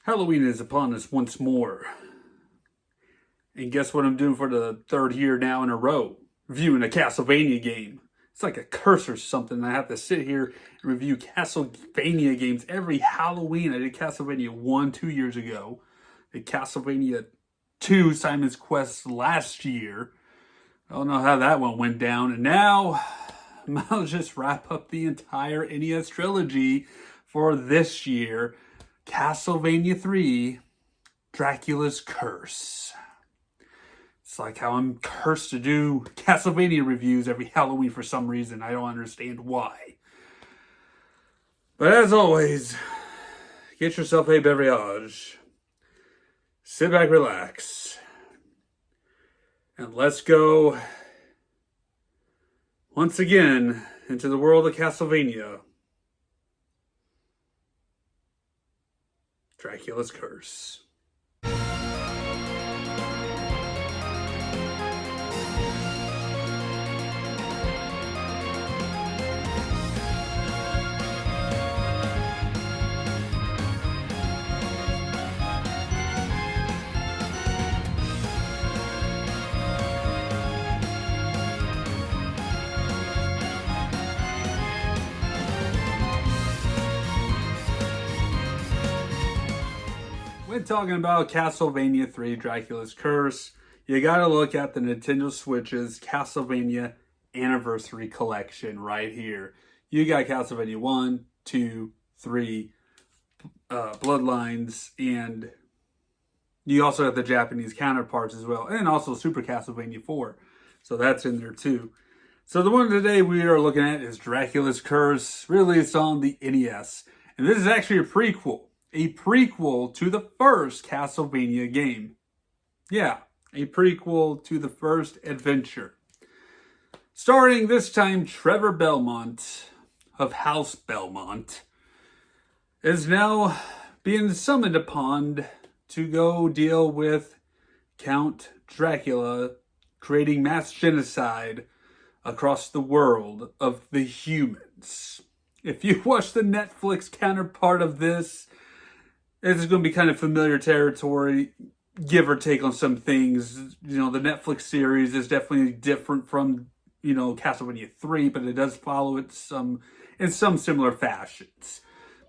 Halloween is upon us once more. And guess what I'm doing for the third year now in a row? Reviewing a Castlevania game. It's like a curse or something. I have to sit here and review Castlevania games every Halloween. I did Castlevania 1 2 years ago. I did Castlevania 2 Simon's Quest last year. I don't know how that one went down. And now I'll just wrap up the entire NES trilogy for this year. Castlevania 3, Dracula's Curse. It's like how I'm cursed to do Castlevania reviews every Halloween for some reason. I don't understand why. But as always, get yourself a beverage. Sit back, relax. And let's go once again into the world of Castlevania. Dracula's Curse. When talking about Castlevania 3 Dracula's Curse, you gotta look at the Nintendo Switch's Castlevania Anniversary Collection right here. You got Castlevania 1, 2, 3, Bloodlines, and you also have the Japanese counterparts as well, and also Super Castlevania 4. So that's in there too. So the one today we are looking at is Dracula's Curse, released on the NES. And this is actually a prequel. A prequel to the first Castlevania game. Yeah, a prequel to the first adventure. Starring this time Trevor Belmont of House Belmont is now being summoned upon to go deal with Count Dracula creating mass genocide across the world of the humans. If you watch the Netflix counterpart of this, this is going to be kind of familiar territory, give or take on some things. You know, the Netflix series is definitely different from, Castlevania 3, but it does follow it in some similar fashions.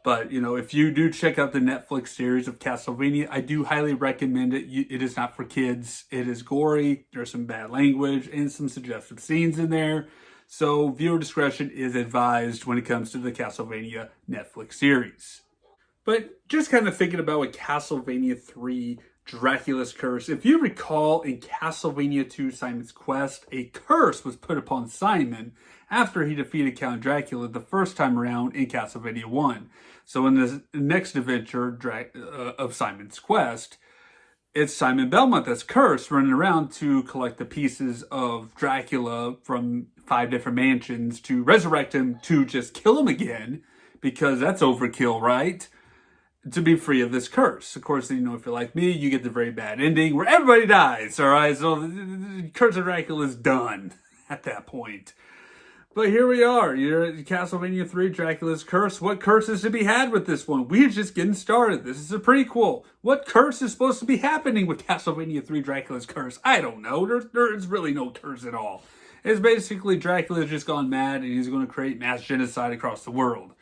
But, if you do check out the Netflix series of Castlevania, I do highly recommend it. It is not for kids. It is gory. There's some bad language and some suggestive scenes in there. So viewer discretion is advised when it comes to the Castlevania Netflix series. But just kind of thinking about with Castlevania 3 Dracula's Curse, if you recall in Castlevania 2 Simon's Quest, a curse was put upon Simon after he defeated Count Dracula the first time around in Castlevania 1. So in the next adventure of Simon's Quest, it's Simon Belmont that's cursed, running around to collect the pieces of Dracula from 5 different mansions to resurrect him to just kill him again, because that's overkill, right? To be free of this curse. Of course, if you're like me, you get the very bad ending where everybody dies, all right? So the Curse of Dracula is done at that point. But here we are. You're at Castlevania 3 Dracula's Curse. What curse is to be had with this one? We're just getting started. This is a prequel. What curse is supposed to be happening with Castlevania 3 Dracula's Curse? I don't know. There's really no curse at all. It's basically Dracula's just gone mad and he's going to create mass genocide across the world.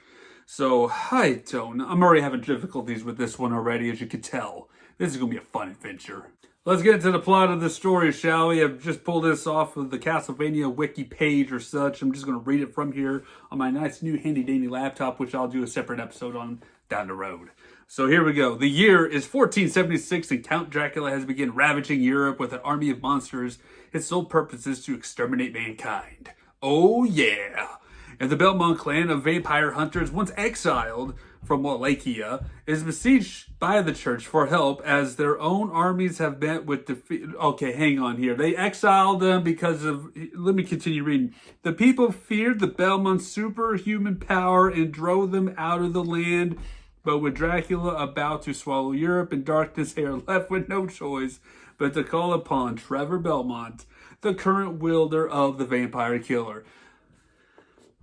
So, I'm already having difficulties with this one already, as you could tell. This is going to be a fun adventure. Let's get into the plot of the story, shall we? I've just pulled this off of the Castlevania wiki page or such. I'm just going to read it from here on my nice new handy-dandy laptop, which I'll do a separate episode on down the road. So here we go. The year is 1476, and Count Dracula has begun ravaging Europe with an army of monsters. His sole purpose is to exterminate mankind. Oh, yeah. And the Belmont clan of vampire hunters, once exiled from Wallachia, is besieged by the church for help as their own armies have met with defeat. Okay, hang on here. They exiled them because of... Let me continue reading. The people feared the Belmont's superhuman power and drove them out of the land. But with Dracula about to swallow Europe in darkness, they are left with no choice but to call upon Trevor Belmont, the current wielder of the vampire killer.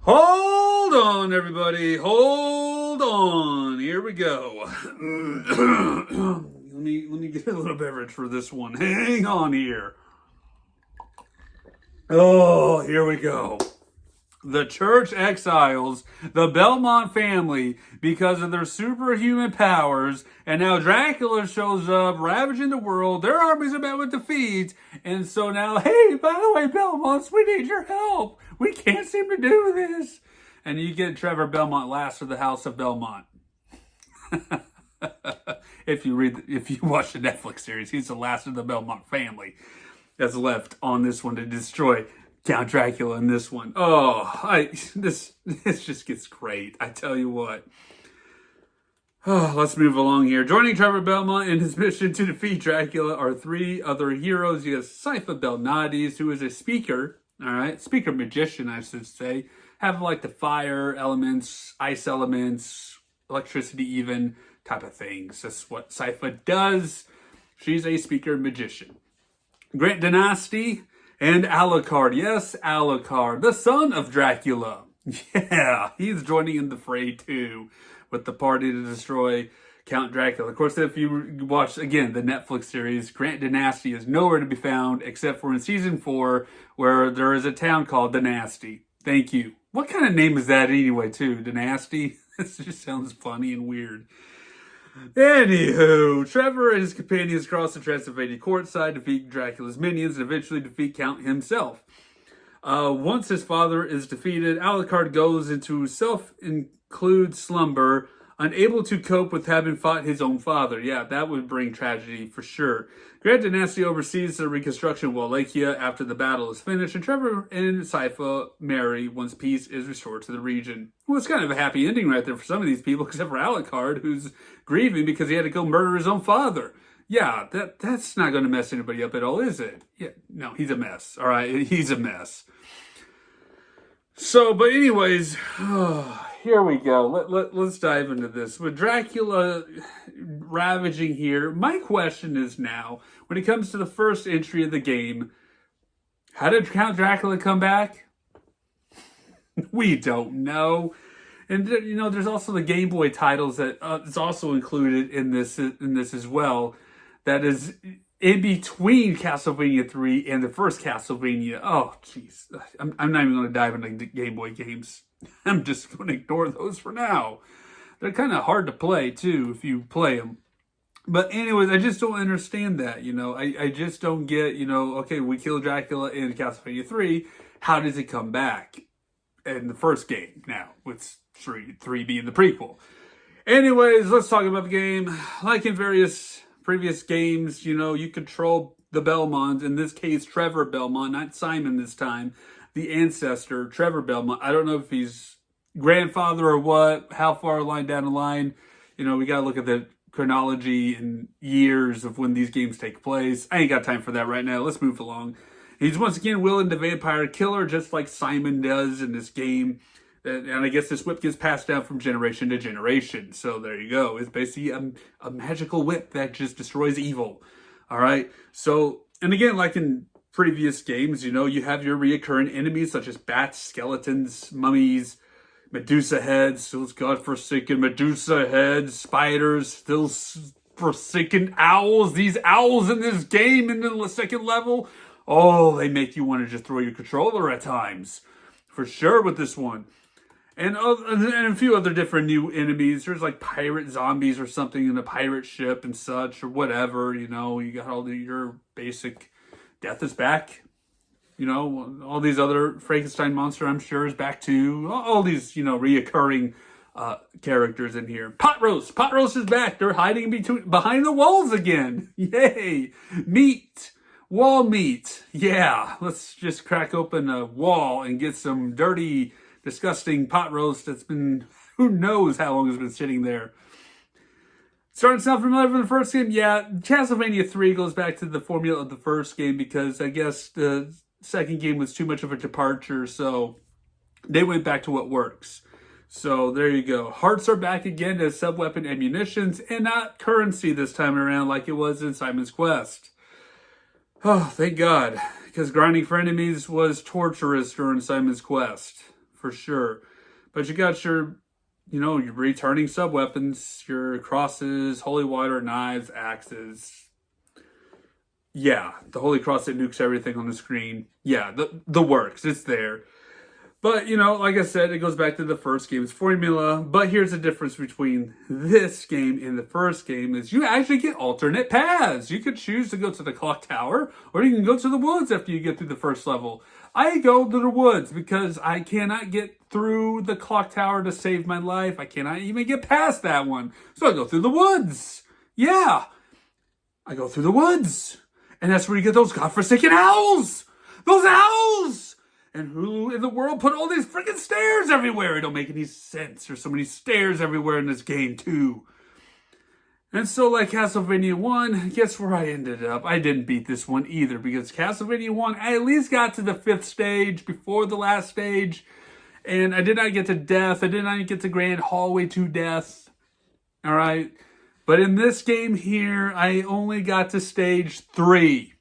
Hold on, everybody. Hold hold on. Here we go. let me get a little beverage for this one. Hang on here. Oh, here we go. The church exiles the Belmont family because of their superhuman powers, and now Dracula shows up, ravaging the world. Their armies are met with defeat, and so now, hey, by the way, Belmonts, we need your help. We can't seem to do this. And you get Trevor Belmont, last of the House of Belmont. If you watch the Netflix series, he's the last of the Belmont family that's left on this one to destroy Count Dracula in this one. Oh, this just gets great. I tell you what. Oh, let's move along here. Joining Trevor Belmont in his mission to defeat Dracula are three other heroes. You have Sypha Belnades, who is a speaker. All right, speaker magician, I should say. Have like the fire elements, ice elements, electricity even type of things. That's what Sypha does. She's a speaker magician. Grant Dynasty and Alucard. Yes, Alucard, the son of Dracula. Yeah, he's joining in the fray too with the party to destroy Count Dracula. Of course, if you watch, again, the Netflix series, Grant Dynasty is nowhere to be found except for in season 4 where there is a town called Dynasty. Thank you. What kind of name is that anyway, too? Dynasty? This just sounds funny and weird. Anywho, Trevor and his companions cross the Transylvania courtside, defeat Dracula's minions, and eventually defeat Count himself. Once his father is defeated, Alucard goes into self-include slumber, unable to cope with having fought his own father. Yeah, that would bring tragedy for sure. Grant Dynasty oversees the reconstruction of Wallachia after the battle is finished, and Trevor and Sypha marry once peace is restored to the region. Well, it's kind of a happy ending right there for some of these people, except for Alucard, who's grieving because he had to go murder his own father. Yeah, that's not going to mess anybody up at all, is it? Yeah, no, he's a mess. All right, he's a mess. So, but anyways, here we go. Let's dive into this. With Dracula ravaging here, my question is now, when it comes to the first entry of the game, how did Count Dracula come back? We don't know. And, you know, there's also the Game Boy titles that is also included in this as well. That is in between Castlevania 3 and the first Castlevania. Oh, jeez. I'm not even going to dive into Game Boy games. I'm just going to ignore those for now. They're kind of hard to play, too, if you play them. But anyways, I just don't understand that, you know. I just don't get, you know, okay, we killed Dracula in Castlevania 3. How does it come back in the first game now, with 3 being the prequel? Anyways, let's talk about the game. Like in various previous games, you know, you control the Belmont. In this case, Trevor Belmont, not Simon this time. The ancestor, Trevor Belmont. I don't know if he's grandfather or what, how far along down the line. You know, we got to look at the chronology and years of when these games take place. I ain't got time for that right now. Let's move along. He's once again willing to vampire killer, just like Simon does in this game. And I guess this whip gets passed down from generation to generation. So there you go. It's basically a magical whip that just destroys evil. All right. So, and again, like in previous games, you know, you have your reoccurring enemies such as bats, skeletons, mummies, Medusa heads, those godforsaken Medusa heads, spiders, those forsaken owls. These owls in this game in the second level, oh, they make you want to just throw your controller at times. For sure with this one. And a few other different new enemies. There's like pirate zombies or something in a pirate ship and such, or whatever, you know. You got all your basic death is back. You know, all these other Frankenstein monster, I'm sure, is back too. All these, you know, reoccurring characters in here. Pot roast is back. They're hiding behind the walls again. Yay! Meat. Wall meat. Yeah, let's just crack open a wall and get some dirty, disgusting pot roast that's been, who knows how long it's been sitting there. Starting to sound familiar from the first game? Yeah, Castlevania 3 goes back to the formula of the first game because I guess the second game was too much of a departure, so they went back to what works. So there you go. Hearts are back again as sub-weapon ammunitions and not currency this time around like it was in Simon's Quest. Oh, thank God, because grinding for enemies was torturous during Simon's Quest, for sure. But you got your your returning sub-weapons, your crosses, holy water, knives, axes. Yeah, the holy cross that nukes everything on the screen. Yeah, the works. It's there. But, like I said, it goes back to the first game's formula. But here's the difference between this game and the first game is you actually get alternate paths. You could choose to go to the clock tower, or you can go to the woods after you get through the first level. I go to the woods because I cannot get through the clock tower to save my life. I cannot even get past that one. So I go through the woods. Yeah, I go through the woods. And that's where you get those godforsaken owls. Those owls! And who in the world put all these freaking stairs everywhere? It don't make any sense. There's so many stairs everywhere in this game, too. And so, like Castlevania 1, guess where I ended up? I didn't beat this one either, because Castlevania 1, I at least got to the 5th stage before the last stage. And I did not get to death. I did not get to Grand Hallway to death. Alright? But in this game here, I only got to stage 3.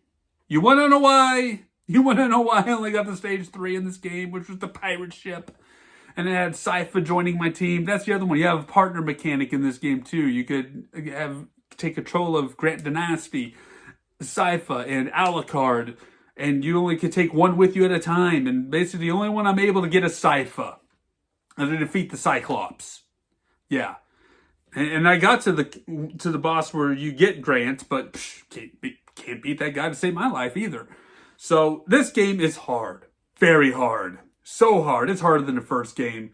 You want to know why? You want to know why I only got to stage 3 in this game, which was the pirate ship. And it had Sypha joining my team. That's the other one. You have a partner mechanic in this game, too. You could take control of Grant Dynasty, Sypha, and Alucard. And you only could take one with you at a time. And basically, the only one I'm able to get is Sypha. And to defeat the Cyclops. Yeah. And I got to the boss where you get Grant, but can't beat that guy to save my life either. So this game is hard. Very hard. So hard. It's harder than the first game.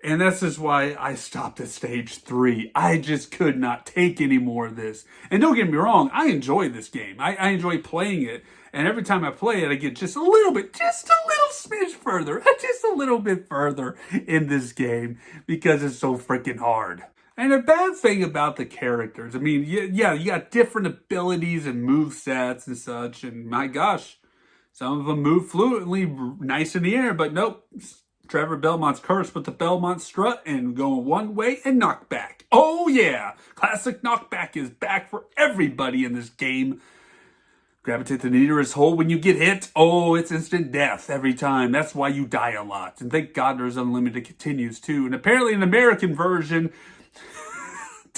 And that's just why I stopped at stage 3. I just could not take any more of this. And don't get me wrong, I enjoy this game. I enjoy playing it. And every time I play it, I get just a little smidge further. Just a little bit further in this game. Because it's so freaking hard. And a bad thing about the characters, I mean, yeah, you got different abilities and movesets and such. And my gosh, some of them move fluently, nice in the air, but nope. Trevor Belmont's cursed with the Belmont strut and going one way and knockback. Oh yeah, classic knockback is back for everybody in this game. Gravitate the nearest hole when you get hit. Oh, it's instant death every time. That's why you die a lot. And thank God there's unlimited continues too. And apparently in the American version,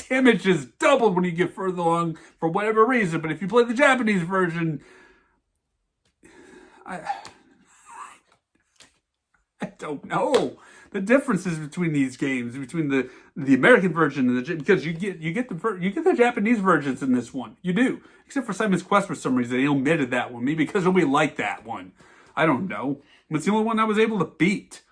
damage is doubled when you get further along for whatever reason. But if you play the Japanese version, I don't know the differences between these games, between the American version and because you get the Japanese versions in this one. You do, except for Simon's Quest for some reason they omitted that one. Maybe because nobody liked that one. I don't know. It's the only one I was able to beat.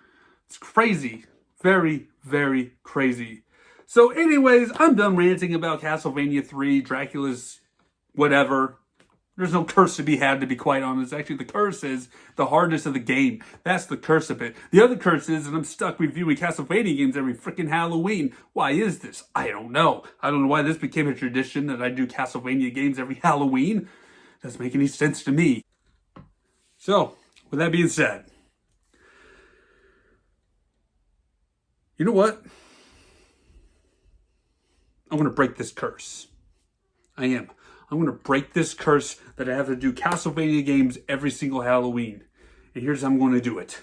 It's crazy, very, very crazy. So, anyways, I'm done ranting about Castlevania 3, Dracula's whatever. There's no curse to be had, to be quite honest. Actually, the curse is the hardness of the game. That's the curse of it. The other curse is that I'm stuck reviewing Castlevania games every freaking Halloween. Why is this? I don't know. I don't know why this became a tradition that I do Castlevania games every Halloween. Doesn't make any sense to me. So, with that being said, you know what? I'm going to break this curse. I am. I'm going to break this curse that I have to do Castlevania games every single Halloween. And here's how I'm going to do it.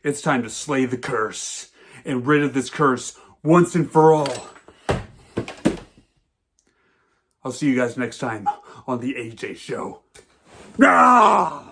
It's time to slay the curse and rid of this curse once and for all. I'll see you guys next time on the AJ Show. Ah!